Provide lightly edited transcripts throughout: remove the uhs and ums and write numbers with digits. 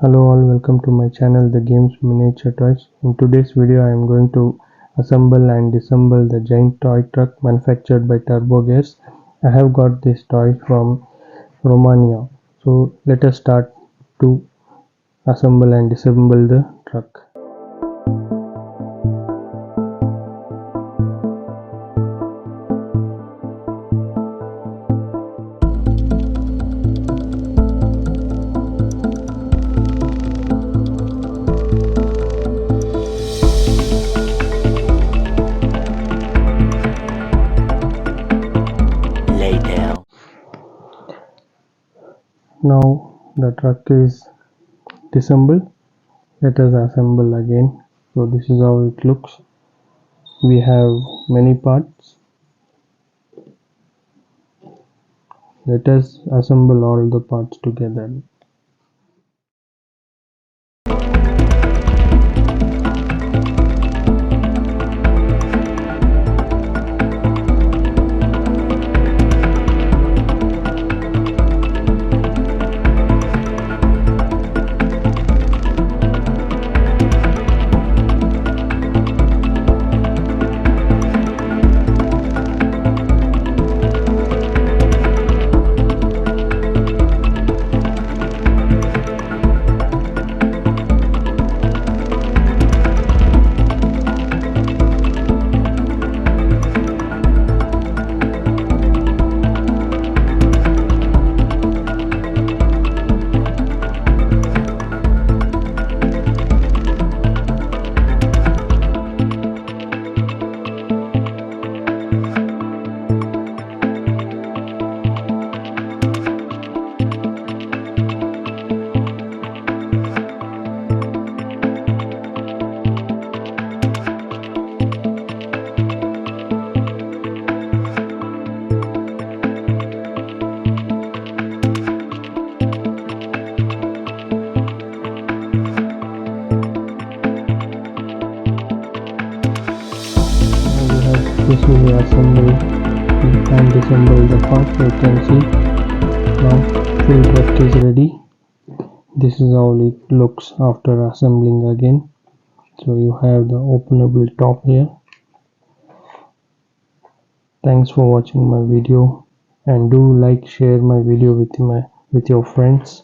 Hello all, welcome to my channel The Games Miniature Toys. In today's video I am going to assemble and disassemble the giant toy truck manufactured by Turbo Gears. I have got this toy from Romania. So let us start to assemble and disassemble the truck. Now the truck is disassembled. Let us assemble again. So this is how it looks. We have many parts. Let us assemble all the parts together. Successfully assemble and disassemble the part. You can see now full truck is ready. This is how it looks after assembling again. So you have the openable top here. Thanks for watching my video, and do like, share my video with your friends.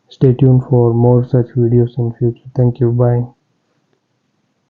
Stay tuned for more such videos in future. Thank you. Bye.